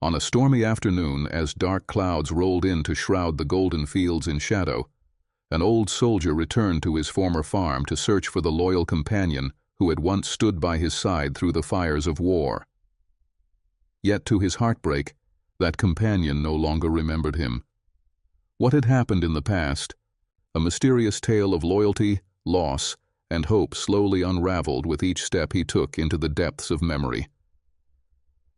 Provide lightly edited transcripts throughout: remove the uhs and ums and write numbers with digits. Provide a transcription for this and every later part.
On a stormy afternoon, as dark clouds rolled in to shroud the golden fields in shadow, an old soldier returned to his former farm to search for the loyal companion who had once stood by his side through the fires of war. Yet to his heartbreak, that companion no longer remembered him. What had happened in the past? A mysterious tale of loyalty, loss, and hope slowly unraveled with each step he took into the depths of memory.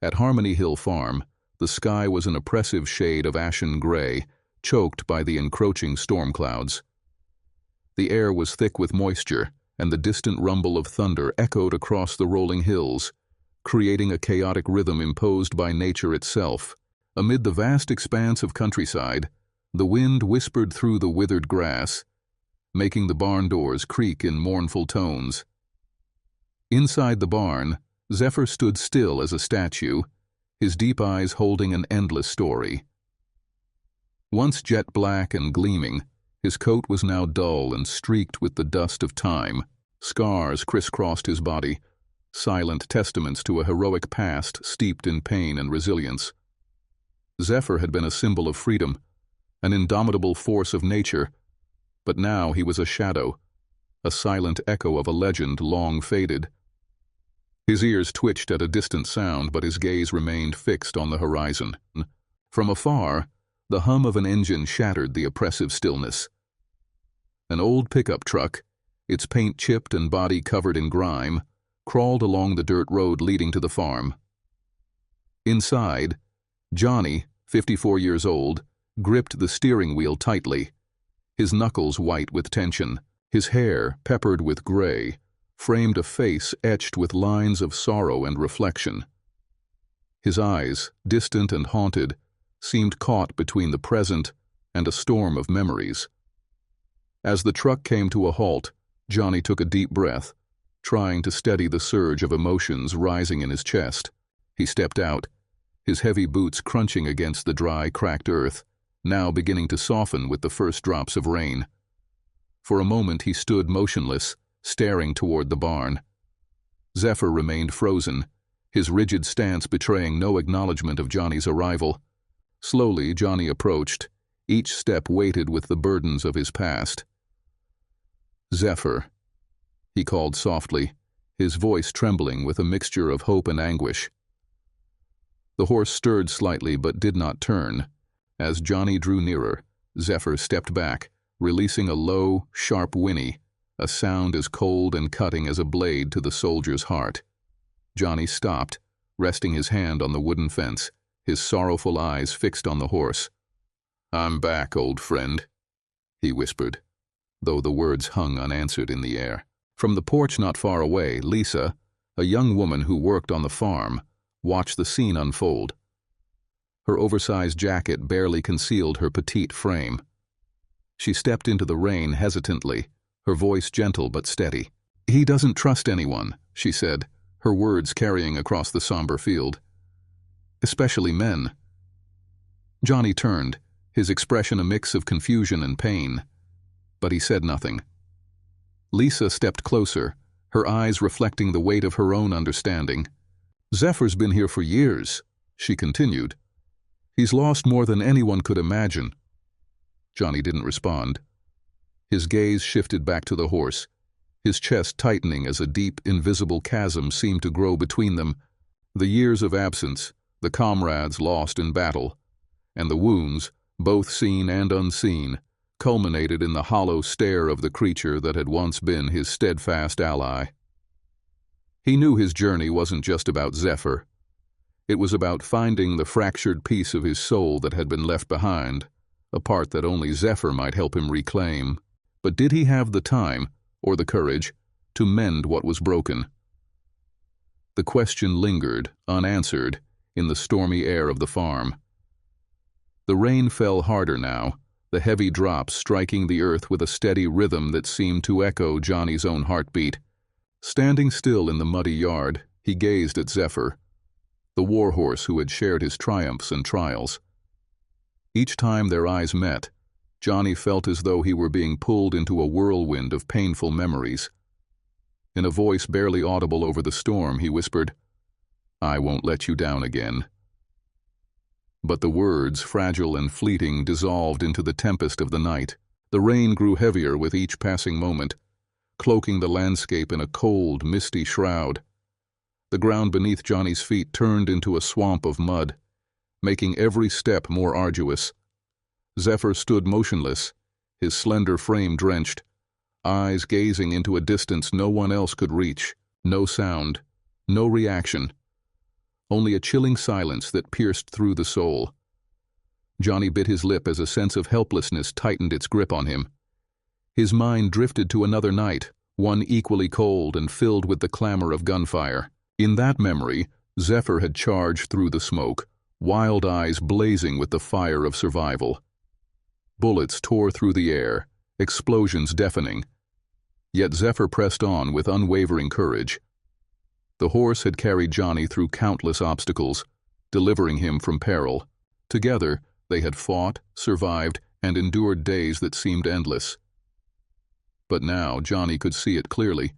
At Harmony Hill Farm, the sky was an oppressive shade of ashen gray, choked by the encroaching storm clouds. The air was thick with moisture, and the distant rumble of thunder echoed across the rolling hills, creating a chaotic rhythm imposed by nature itself. Amid the vast expanse of countryside, the wind whispered through the withered grass, making the barn doors creak in mournful tones. Inside the barn, Zephyr stood still as a statue, his deep eyes holding an endless story. Once jet black and gleaming, his coat was now dull and streaked with the dust of time. Scars crisscrossed his body, silent testaments to a heroic past steeped in pain and resilience. Zephyr had been a symbol of freedom, an indomitable force of nature, but now he was a shadow, a silent echo of a legend long faded. His ears twitched at a distant sound, but his gaze remained fixed on the horizon. From afar, the hum of an engine shattered the oppressive stillness. An old pickup truck, its paint chipped and body covered in grime, crawled along the dirt road leading to the farm. Inside, Johnny, 54 years old, gripped the steering wheel tightly, his knuckles white with tension. His hair, peppered with gray, framed a face etched with lines of sorrow and reflection. His eyes, distant and haunted, seemed caught between the present and a storm of memories. As the truck came to a halt, Johnny took a deep breath, trying to steady the surge of emotions rising in his chest. He stepped out, his heavy boots crunching against the dry, cracked earth, now beginning to soften with the first drops of rain. For a moment he stood motionless, staring toward the barn. Zephyr remained frozen, his rigid stance betraying no acknowledgement of Johnny's arrival. Slowly, Johnny approached, each step weighted with the burdens of his past. "Zephyr," he called softly, his voice trembling with a mixture of hope and anguish. The horse stirred slightly but did not turn. As Johnny drew nearer, Zephyr stepped back, releasing a low, sharp whinny, a sound as cold and cutting as a blade to the soldier's heart. Johnny stopped, resting his hand on the wooden fence, his sorrowful eyes fixed on the horse. "I'm back, old friend," he whispered, though the words hung unanswered in the air. From the porch not far away, Lisa, a young woman who worked on the farm, watched the scene unfold. Her oversized jacket barely concealed her petite frame. She stepped into the rain hesitantly, her voice gentle but steady. "He doesn't trust anyone," she said, her words carrying across the somber field. "Especially men." Johnny turned, his expression a mix of confusion and pain, but he said nothing. Lisa stepped closer, her eyes reflecting the weight of her own understanding. "Zephyr's been here for years," she continued. "He's lost more than anyone could imagine." Johnny didn't respond. His gaze shifted back to the horse, his chest tightening as a deep, invisible chasm seemed to grow between them. The years of absence, the comrades lost in battle, and the wounds, both seen and unseen, culminated in the hollow stare of the creature that had once been his steadfast ally. He knew his journey wasn't just about Zephyr. It was about finding the fractured piece of his soul that had been left behind, a part that only Zephyr might help him reclaim. But did he have the time, or the courage, to mend what was broken? The question lingered, unanswered, in the stormy air of the farm. The rain fell harder now, the heavy drops striking the earth with a steady rhythm that seemed to echo Johnny's own heartbeat. Standing still in the muddy yard, he gazed at Zephyr, the warhorse who had shared his triumphs and trials. Each time their eyes met, Johnny felt as though he were being pulled into a whirlwind of painful memories. In a voice barely audible over the storm, he whispered, "I won't let you down again." But the words, fragile and fleeting, dissolved into the tempest of the night. The rain grew heavier with each passing moment, cloaking the landscape in a cold, misty shroud. The ground beneath Johnny's feet turned into a swamp of mud, making every step more arduous. Zephyr stood motionless, his slender frame drenched, eyes gazing into a distance no one else could reach. No sound, no reaction, only a chilling silence that pierced through the soul. Johnny bit his lip as a sense of helplessness tightened its grip on him. His mind drifted to another night, one equally cold and filled with the clamor of gunfire. In that memory, Zephyr had charged through the smoke, wild eyes blazing with the fire of survival. Bullets tore through the air, explosions deafening. Yet Zephyr pressed on with unwavering courage. The horse had carried Johnny through countless obstacles, delivering him from peril. Together, they had fought, survived, and endured days that seemed endless. But now Johnny could see it clearly.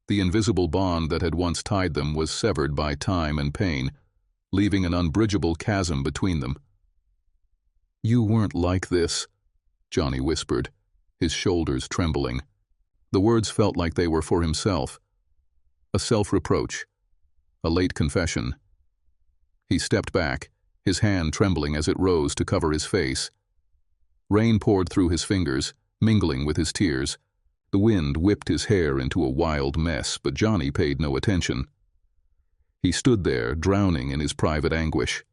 The invisible bond that had once tied them was severed by time and pain, leaving an unbridgeable chasm between them. "You weren't like this," Johnny whispered, his shoulders trembling. The words felt like they were for himself. A self-reproach, a late confession. He stepped back, his hand trembling as it rose to cover his face. Rain poured through his fingers, mingling with his tears. The wind whipped his hair into a wild mess, but Johnny paid no attention. He stood there, drowning in his private anguish.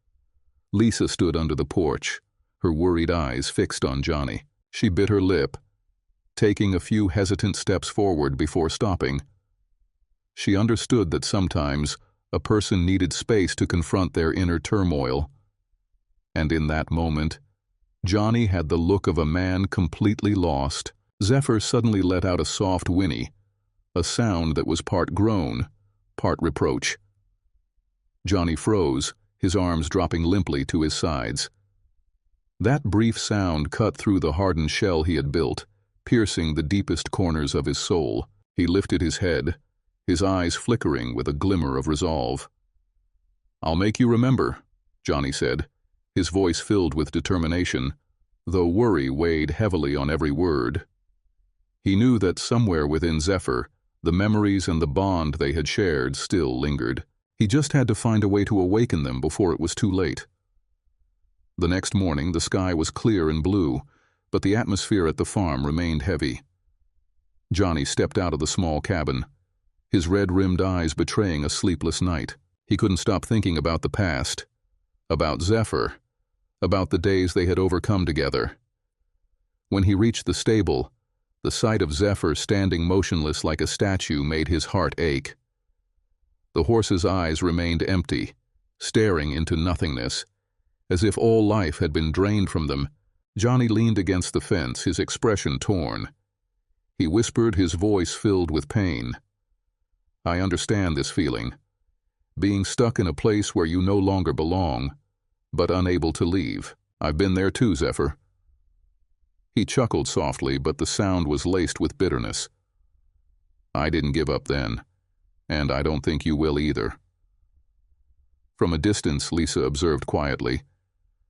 Lisa stood under the porch, her worried eyes fixed on Johnny. She bit her lip, taking a few hesitant steps forward before stopping. She understood that sometimes a person needed space to confront their inner turmoil. And in that moment, Johnny had the look of a man completely lost. Zephyr suddenly let out a soft whinny, a sound that was part groan, part reproach. Johnny froze, his arms dropping limply to his sides. That brief sound cut through the hardened shell he had built, piercing the deepest corners of his soul. He lifted his head, his eyes flickering with a glimmer of resolve. "I'll make you remember," Johnny said, his voice filled with determination, though worry weighed heavily on every word. He knew that somewhere within Zephyr, the memories and the bond they had shared still lingered. He just had to find a way to awaken them before it was too late. The next morning, the sky was clear and blue, but the atmosphere at the farm remained heavy. Johnny stepped out of the small cabin, his red-rimmed eyes betraying a sleepless night. He couldn't stop thinking about the past, about Zephyr, about the days they had overcome together. When he reached the stable, the sight of Zephyr standing motionless like a statue made his heart ache. The horse's eyes remained empty, staring into nothingness, as if all life had been drained from them. Johnny leaned against the fence, his expression torn. He whispered, his voice filled with pain. "I understand this feeling. Being stuck in a place where you no longer belong, but unable to leave. I've been there too, Zephyr." He chuckled softly, but the sound was laced with bitterness. "I didn't give up then, and I don't think you will either." From a distance, Lisa observed quietly.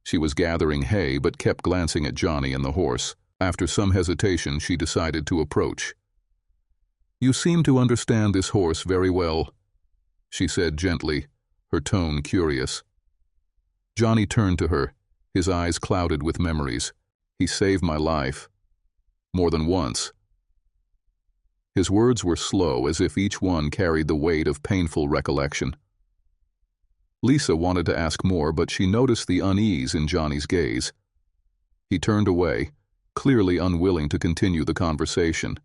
She was gathering hay, but kept glancing at Johnny and the horse. After some hesitation, she decided to approach. "You seem to understand this horse very well," she said gently, her tone curious. Johnny turned to her, his eyes clouded with memories. "He saved my life. More than once." His words were slow, as if each one carried the weight of painful recollection. Lisa wanted to ask more, but she noticed the unease in Johnny's gaze. He turned away, clearly unwilling to continue the conversation.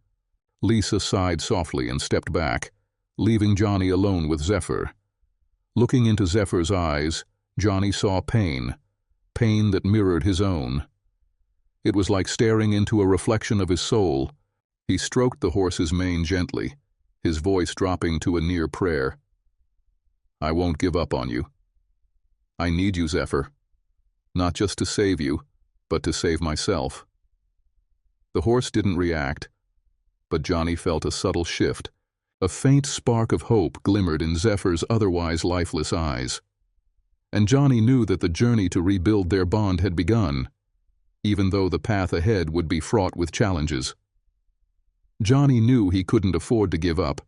Lisa sighed softly and stepped back, leaving Johnny alone with Zephyr. Looking into Zephyr's eyes, Johnny saw pain, pain that mirrored his own. It was like staring into a reflection of his soul. He stroked the horse's mane gently, his voice dropping to a near prayer. "I won't give up on you. I need you, Zephyr. Not just to save you, but to save myself." The horse didn't react, but Johnny felt a subtle shift. A faint spark of hope glimmered in Zephyr's otherwise lifeless eyes. and Johnny knew that the journey to rebuild their bond had begun, even though the path ahead would be fraught with challenges. Johnny knew he couldn't afford to give up,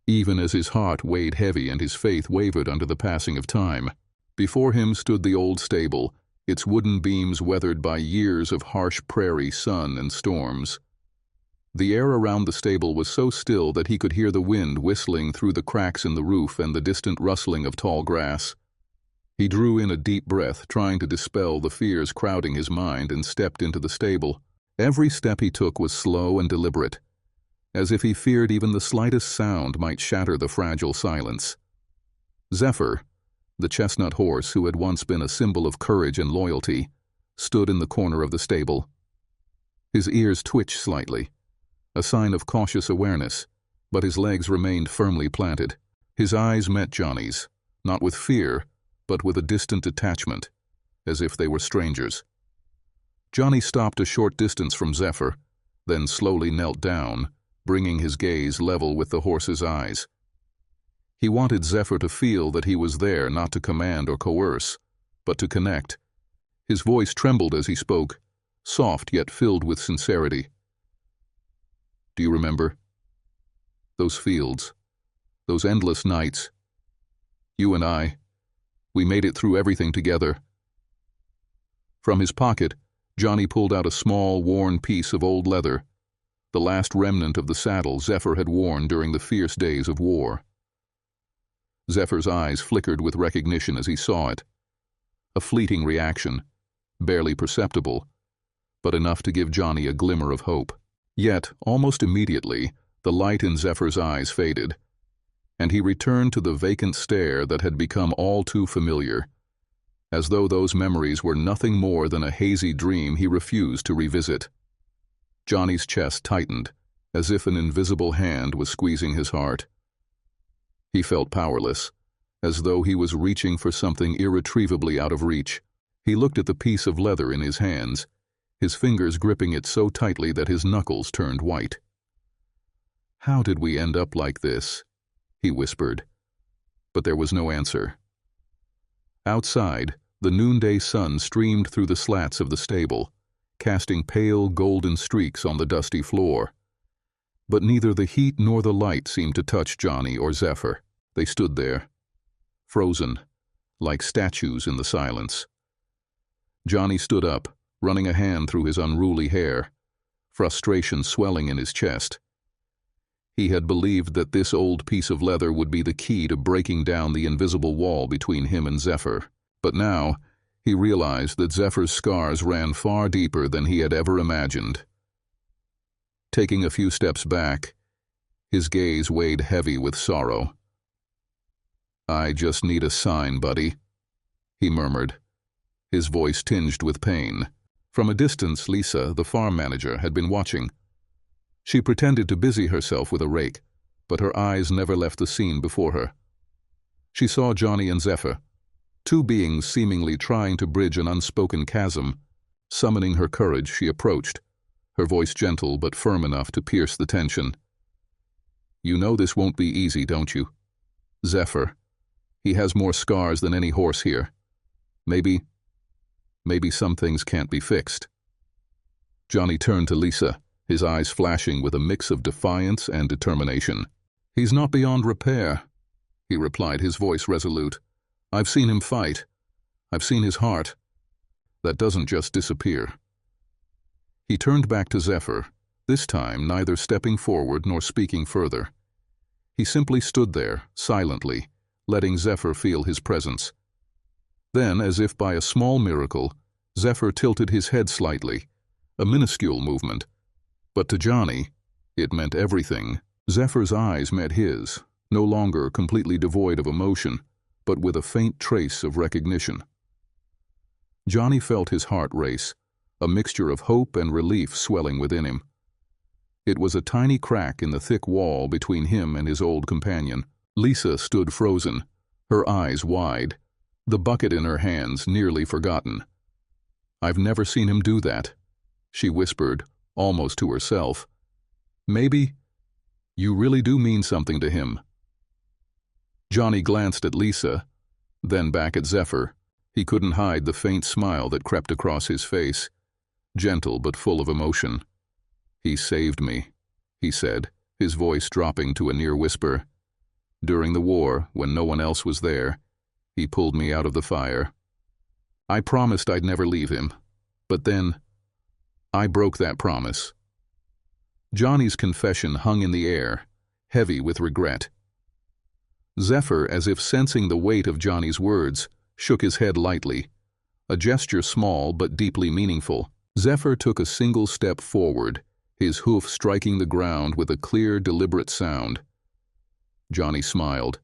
even as his heart weighed heavy and his faith wavered under the passing of time. Before him stood the old stable, its wooden beams weathered by years of harsh prairie sun and storms. The air around the stable was so still that he could hear the wind whistling through the cracks in the roof and the distant rustling of tall grass. He drew in a deep breath, trying to dispel the fears crowding his mind, and stepped into the stable. Every step he took was slow and deliberate, as if he feared even the slightest sound might shatter the fragile silence. Zephyr, the chestnut horse who had once been a symbol of courage and loyalty, stood in the corner of the stable. His ears twitched slightly, a sign of cautious awareness, but his legs remained firmly planted. His eyes met Johnny's, not with fear, but with a distant detachment, as if they were strangers. Johnny stopped a short distance from Zephyr, then slowly knelt down, bringing his gaze level with the horse's eyes. He wanted Zephyr to feel that he was there not to command or coerce, but to connect. His voice trembled as he spoke, soft yet filled with sincerity. "Do you remember? Those fields, those endless nights. You and I, we made it through everything together." From his pocket, Johnny pulled out a small, worn piece of old leather, the last remnant of the saddle Zephyr had worn during the fierce days of war. Zephyr's eyes flickered with recognition as he saw it. A fleeting reaction, barely perceptible, but enough to give Johnny a glimmer of hope. Yet, almost immediately, the light in Zephyr's eyes faded, and he returned to the vacant stare that had become all too familiar. As though those memories were nothing more than a hazy dream he refused to revisit. Johnny's chest tightened, as if an invisible hand was squeezing his heart. He felt powerless, as though he was reaching for something irretrievably out of reach. He looked at the piece of leather in his hands, his fingers gripping it so tightly that his knuckles turned white. "How did we end up like this?" he whispered. But there was no answer. Outside, the noonday sun streamed through the slats of the stable, casting pale golden streaks on the dusty floor. But neither the heat nor the light seemed to touch Johnny or Zephyr. They stood there, frozen, like statues in the silence. Johnny stood up, running a hand through his unruly hair, frustration swelling in his chest. He had believed that this old piece of leather would be the key to breaking down the invisible wall between him and Zephyr. But now, he realized that Zephyr's scars ran far deeper than he had ever imagined. Taking a few steps back, his gaze weighed heavy with sorrow. "I just need a sign, buddy," he murmured, his voice tinged with pain. From a distance, Lisa, the farm manager, had been watching. She pretended to busy herself with a rake, but her eyes never left the scene before her. She saw Johnny and Zephyr, two beings seemingly trying to bridge an unspoken chasm. Summoning her courage, she approached, her voice gentle but firm enough to pierce the tension. "You know this won't be easy, don't you? Zephyr, he has more scars than any horse here. Maybe some things can't be fixed." Johnny turned to Lisa, his eyes flashing with a mix of defiance and determination. "He's not beyond repair," he replied, his voice resolute. "I've seen him fight. I've seen his heart. That doesn't just disappear." He turned back to Zephyr, this time neither stepping forward nor speaking further. He simply stood there, silently, letting Zephyr feel his presence. Then, as if by a small miracle, Zephyr tilted his head slightly, a minuscule movement. But to Johnny, it meant everything. Zephyr's eyes met his, no longer completely devoid of emotion, but with a faint trace of recognition. Johnny felt his heart race, a mixture of hope and relief swelling within him. It was a tiny crack in the thick wall between him and his old companion. Lisa stood frozen, her eyes wide, the bucket in her hands nearly forgotten. "I've never seen him do that," she whispered, almost to herself. "Maybe you really do mean something to him." Johnny glanced at Lisa, Then back at Zephyr. He couldn't hide the faint smile that crept across his face, gentle but full of emotion. "He saved me," he said, his voice dropping to a near whisper. "During the war, when no one else was there, he pulled me out of the fire. I promised I'd never leave him, but then I broke that promise." Johnny's confession hung in the air, heavy with regret. Zephyr, as if sensing the weight of Johnny's words, shook his head lightly, a gesture small but deeply meaningful. Zephyr took a single step forward, his hoof striking the ground with a clear, deliberate sound. Johnny smiled,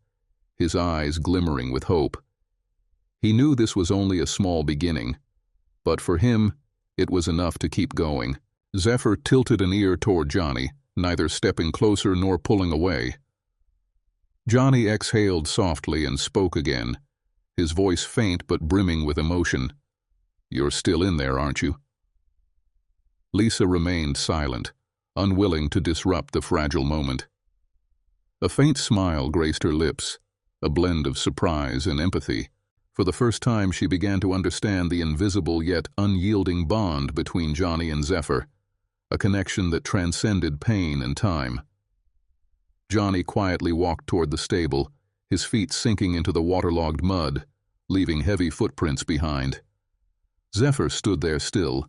his eyes glimmering with hope. He knew this was only a small beginning, but for him, it was enough to keep going. Zephyr tilted an ear toward Johnny, neither stepping closer nor pulling away. Johnny exhaled softly and spoke again, his voice faint but brimming with emotion. "You're still in there, aren't you?" Lisa remained silent, unwilling to disrupt the fragile moment. A faint smile graced her lips, a blend of surprise and empathy. For the first time she began to understand the invisible yet unyielding bond between Johnny and Zephyr, a connection that transcended pain and time. Johnny quietly walked toward the stable, his feet sinking into the waterlogged mud, leaving heavy footprints behind. Zephyr stood there still,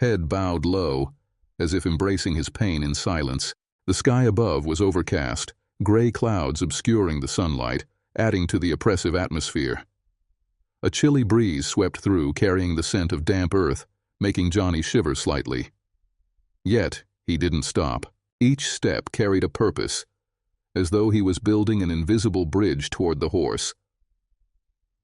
head bowed low, as if embracing his pain in silence. The sky above was overcast, gray clouds obscuring the sunlight, adding to the oppressive atmosphere. A chilly breeze swept through, carrying the scent of damp earth, making Johnny shiver slightly. Yet, he didn't stop. Each step carried a purpose, as though he was building an invisible bridge toward the horse.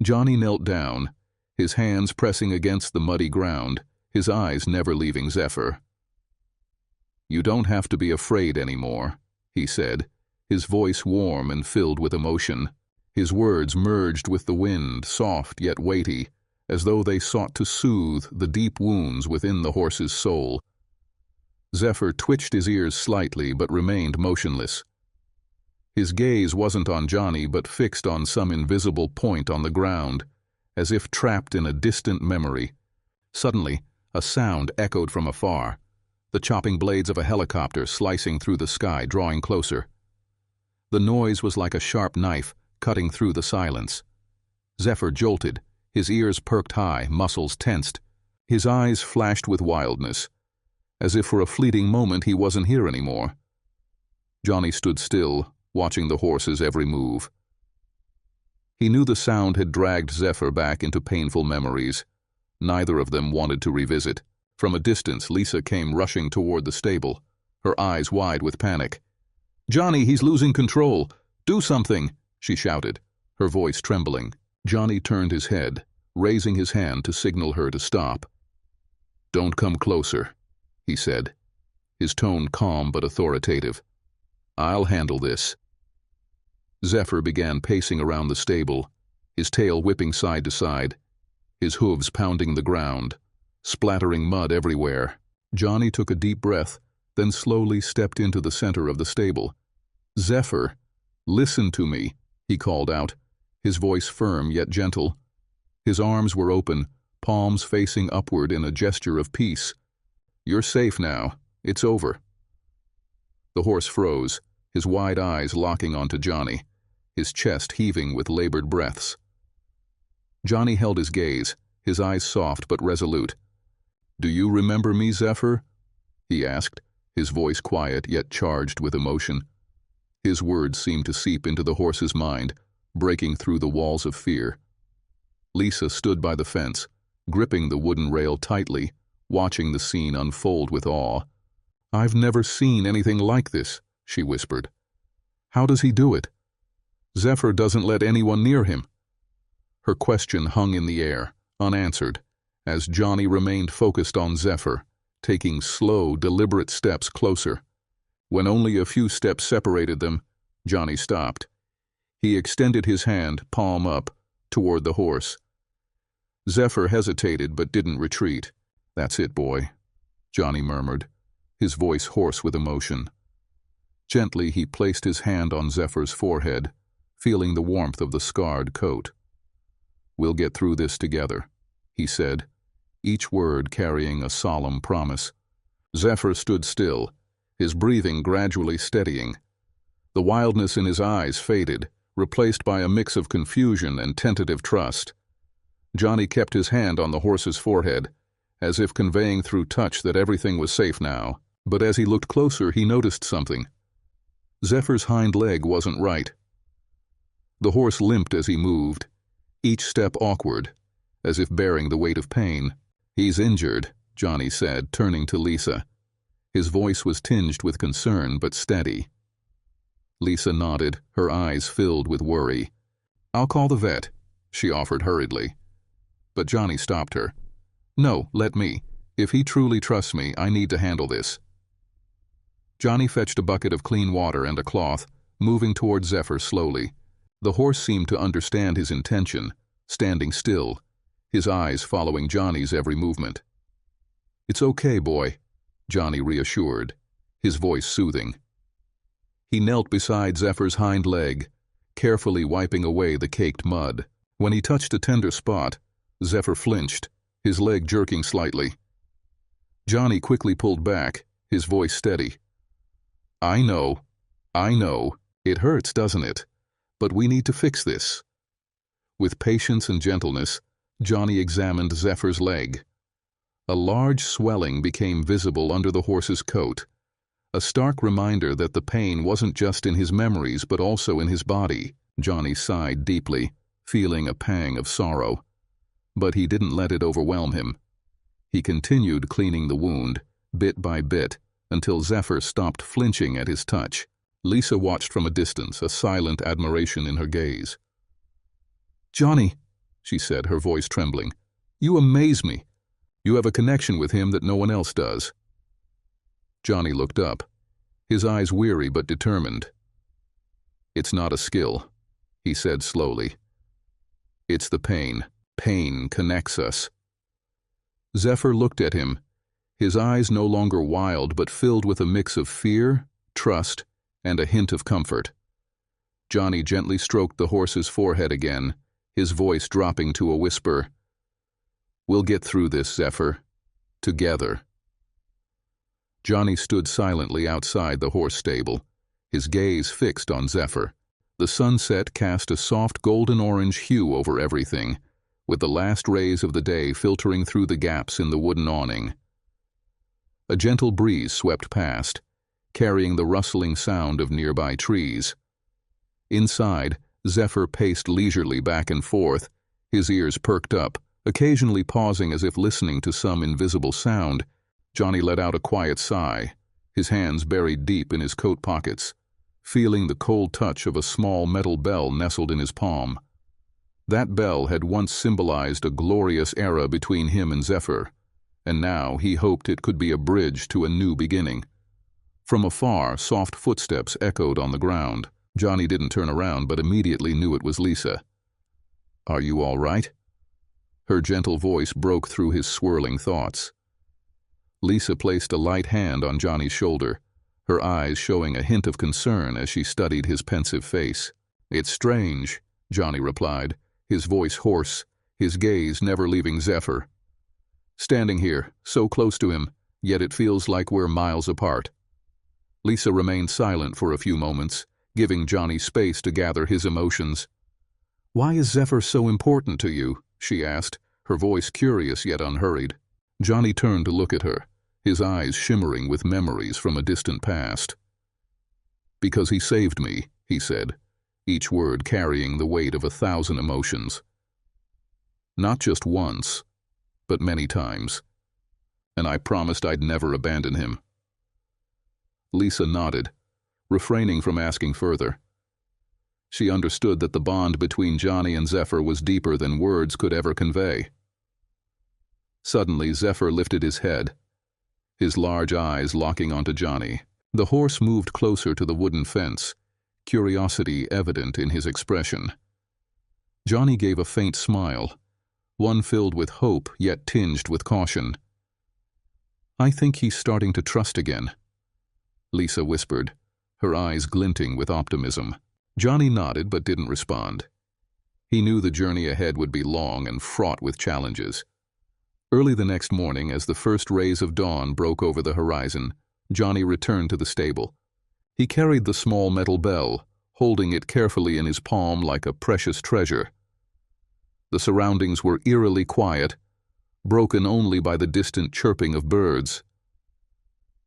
Johnny knelt down, his hands pressing against the muddy ground, his eyes never leaving Zephyr. "You don't have to be afraid anymore," he said, his voice warm and filled with emotion. His words merged with the wind, soft yet weighty, as though they sought to soothe the deep wounds within the horse's soul. Zephyr twitched his ears slightly but remained motionless. His gaze wasn't on Johnny but fixed on some invisible point on the ground, as if trapped in a distant memory. Suddenly, a sound echoed from afar, the chopping blades of a helicopter slicing through the sky, drawing closer. The noise was like a sharp knife, cutting through the silence. Zephyr jolted, his ears perked high, muscles tensed. His eyes flashed with wildness, as if for a fleeting moment he wasn't here anymore. Johnny stood still, watching the horse's every move. He knew the sound had dragged Zephyr back into painful memories. Neither of them wanted to revisit. From a distance, Lisa came rushing toward the stable, her eyes wide with panic. "Johnny, he's losing control! Do something!" she shouted, her voice trembling. Johnny turned his head, raising his hand to signal her to stop. "Don't come closer," he said, his tone calm but authoritative. "I'll handle this." Zephyr began pacing around the stable, his tail whipping side to side, his hooves pounding the ground, splattering mud everywhere. Johnny took a deep breath, then slowly stepped into the center of the stable. "Zephyr, listen to me," he called out, his voice firm yet gentle. His arms were open, palms facing upward in a gesture of peace. "You're safe now. It's over." The horse froze, his wide eyes locking onto Johnny, his chest heaving with labored breaths. Johnny held his gaze, his eyes soft but resolute. "Do you remember me, Zephyr?" he asked, his voice quiet yet charged with emotion. His words seemed to seep into the horse's mind, breaking through the walls of fear. Lisa stood by the fence, gripping the wooden rail tightly, watching the scene unfold with awe. "I've never seen anything like this," she whispered. "How does he do it? Zephyr doesn't let anyone near him." Her question hung in the air, unanswered, as Johnny remained focused on Zephyr, taking slow, deliberate steps closer. When only a few steps separated them, Johnny stopped. He extended his hand, palm up, toward the horse. Zephyr hesitated but didn't retreat. "That's it, boy," Johnny murmured, his voice hoarse with emotion. Gently he placed his hand on Zephyr's forehead, feeling the warmth of the scarred coat. "We'll get through this together," he said, each word carrying a solemn promise. Zephyr stood still, his breathing gradually steadying. The wildness in his eyes faded, replaced by a mix of confusion and tentative trust. Johnny kept his hand on the horse's forehead, as if conveying through touch that everything was safe now. But as he looked closer, he noticed something. Zephyr's hind leg wasn't right. The horse limped as he moved, each step awkward, as if bearing the weight of pain. "He's injured," Johnny said, turning to Lisa. His voice was tinged with concern, but steady. Lisa nodded, her eyes filled with worry. "I'll call the vet," she offered hurriedly. But Johnny stopped her. "No, let me. If he truly trusts me, I need to handle this." Johnny fetched a bucket of clean water and a cloth, moving toward Zephyr slowly. The horse seemed to understand his intention, standing still, his eyes following Johnny's every movement. "It's okay, boy," Johnny reassured, his voice soothing. He knelt beside Zephyr's hind leg, carefully wiping away the caked mud. When he touched a tender spot, Zephyr flinched, his leg jerking slightly. Johnny quickly pulled back, his voice steady. I know. It hurts, doesn't it? But we need to fix this." With patience and gentleness, Johnny examined Zephyr's leg. A large swelling became visible under the horse's coat, a stark reminder that the pain wasn't just in his memories but also in his body. Johnny sighed deeply, feeling a pang of sorrow. But he didn't let it overwhelm him. He continued cleaning the wound, bit by bit, until Zephyr stopped flinching at his touch. Lisa watched from a distance, a silent admiration in her gaze. "Johnny," she said, her voice trembling, "you amaze me. You have a connection with him that no one else does." Johnny looked up, his eyes weary but determined. "It's not a skill," he said slowly. "It's the pain. Pain connects us." Zephyr looked at him, his eyes no longer wild but filled with a mix of fear, trust, and a hint of comfort. Johnny gently stroked the horse's forehead again, his voice dropping to a whisper. "We'll get through this, Zephyr. Together." Johnny stood silently outside the horse stable, his gaze fixed on Zephyr. The sunset cast a soft golden-orange hue over everything, with the last rays of the day filtering through the gaps in the wooden awning. A gentle breeze swept past, carrying the rustling sound of nearby trees. Inside, Zephyr paced leisurely back and forth, his ears perked up, occasionally pausing as if listening to some invisible sound. Johnny let out a quiet sigh, his hands buried deep in his coat pockets, feeling the cold touch of a small metal bell nestled in his palm. That bell had once symbolized a glorious era between him and Zephyr, and now he hoped it could be a bridge to a new beginning. From afar, soft footsteps echoed on the ground. Johnny didn't turn around but immediately knew it was Lisa. "Are you all right?" Her gentle voice broke through his swirling thoughts. Lisa placed a light hand on Johnny's shoulder, her eyes showing a hint of concern as she studied his pensive face. "It's strange," Johnny replied, his voice hoarse, his gaze never leaving Zephyr. "Standing here, so close to him, yet it feels like we're miles apart." Lisa remained silent for a few moments, giving Johnny space to gather his emotions. "Why is Zephyr so important to you?" she asked, her voice curious yet unhurried. Johnny turned to look at her, his eyes shimmering with memories from a distant past. "Because he saved me," he said, each word carrying the weight of 1,000 emotions. "Not just once, but many times. And I promised I'd never abandon him." Lisa nodded, refraining from asking further. She understood that the bond between Johnny and Zephyr was deeper than words could ever convey. Suddenly, Zephyr lifted his head, his large eyes locking onto Johnny. The horse moved closer to the wooden fence, curiosity evident in his expression. Johnny gave a faint smile, one filled with hope yet tinged with caution. "I think he's starting to trust again," Lisa whispered, her eyes glinting with optimism. Johnny nodded but didn't respond. He knew the journey ahead would be long and fraught with challenges. Early the next morning, as the first rays of dawn broke over the horizon, Johnny returned to the stable. He carried the small metal bell, holding it carefully in his palm like a precious treasure. The surroundings were eerily quiet, broken only by the distant chirping of birds.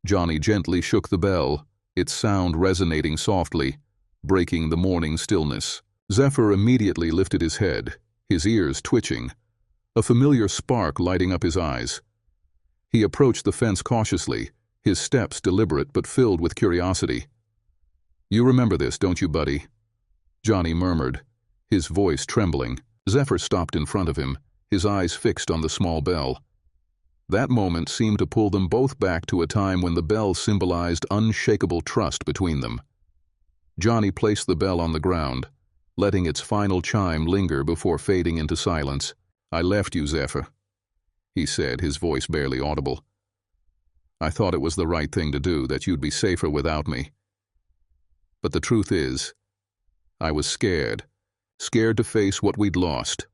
Johnny gently shook the bell, its sound resonating softly, breaking the morning stillness. Zephyr immediately lifted his head, his ears twitching, a familiar spark lighting up his eyes. He approached the fence cautiously, his steps deliberate but filled with curiosity. "You remember this, don't you, buddy?" Johnny murmured, his voice trembling. Zephyr stopped in front of him, his eyes fixed on the small bell. That moment seemed to pull them both back to a time when the bell symbolized unshakable trust between them. Johnny placed the bell on the ground, letting its final chime linger before fading into silence. "I left you, Zephyr," he said, his voice barely audible. "I thought it was the right thing to do, that you'd be safer without me. But the truth is, I was scared to face what we'd lost."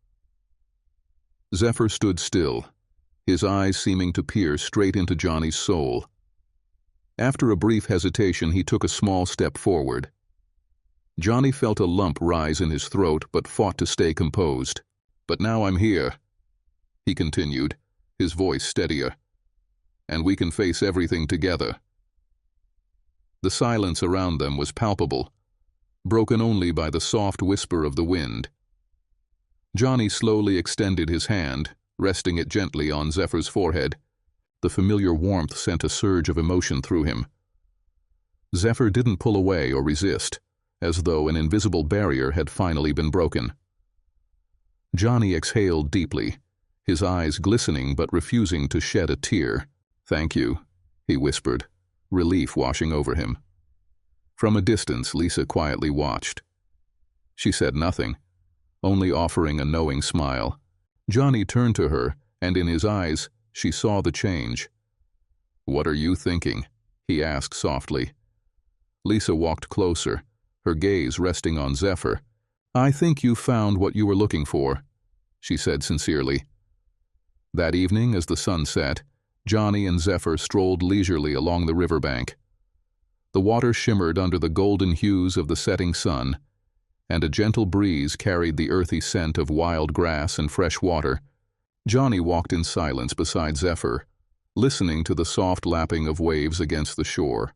Zephyr stood still, his eyes seeming to peer straight into Johnny's soul. After a brief hesitation, he took a small step forward. Johnny felt a lump rise in his throat but fought to stay composed. "But now I'm here," he continued, his voice steadier, "and we can face everything together." The silence around them was palpable, broken only by the soft whisper of the wind. Johnny slowly extended his hand, resting it gently on Zephyr's forehead. The familiar warmth sent a surge of emotion through him. Zephyr didn't pull away or resist, as though an invisible barrier had finally been broken. Johnny exhaled deeply, his eyes glistening but refusing to shed a tear. "Thank you," he whispered, relief washing over him. From a distance, Lisa quietly watched. She said nothing, only offering a knowing smile. Johnny turned to her, and in his eyes, she saw the change. "What are you thinking?" he asked softly. Lisa walked closer, her gaze resting on Zephyr. "I think you found what you were looking for," she said sincerely. That evening, as the sun set, Johnny and Zephyr strolled leisurely along the riverbank. The water shimmered under the golden hues of the setting sun, and a gentle breeze carried the earthy scent of wild grass and fresh water. Johnny walked in silence beside Zephyr, listening to the soft lapping of waves against the shore,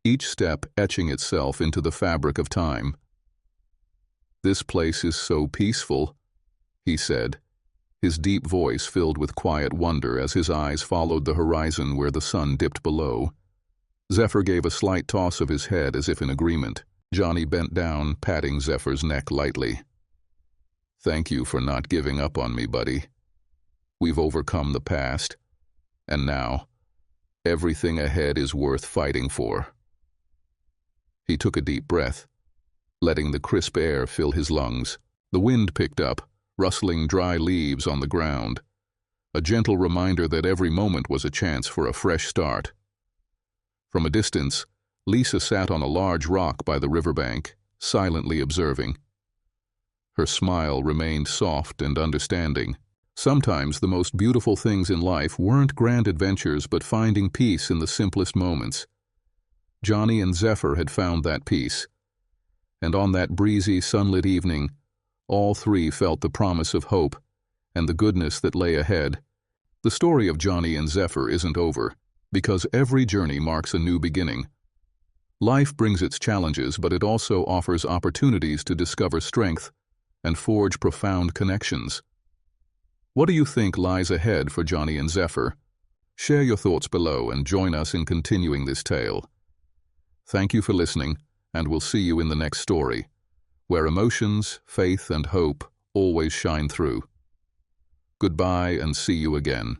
each step etching itself into the fabric of time. "This place is so peaceful," he said, his deep voice filled with quiet wonder as his eyes followed the horizon where the sun dipped below. Zephyr gave a slight toss of his head as if in agreement. Johnny bent down, patting Zephyr's neck lightly. "Thank you for not giving up on me, buddy. We've overcome the past, and now, everything ahead is worth fighting for." He took a deep breath, letting the crisp air fill his lungs. The wind picked up, rustling dry leaves on the ground, a gentle reminder that every moment was a chance for a fresh start. From a distance, Lisa sat on a large rock by the riverbank, silently observing. Her smile remained soft and understanding. Sometimes the most beautiful things in life weren't grand adventures but finding peace in the simplest moments. Johnny and Zephyr had found that peace, and on that breezy, sunlit evening, all three felt the promise of hope and the goodness that lay ahead. The story of Johnny and Zephyr isn't over, because every journey marks a new beginning. Life brings its challenges, but it also offers opportunities to discover strength and forge profound connections. What do you think lies ahead for Johnny and Zephyr? Share your thoughts below and join us in continuing this tale. Thank you for listening, and we'll see you in the next story, where emotions, faith, and hope always shine through. Goodbye and see you again.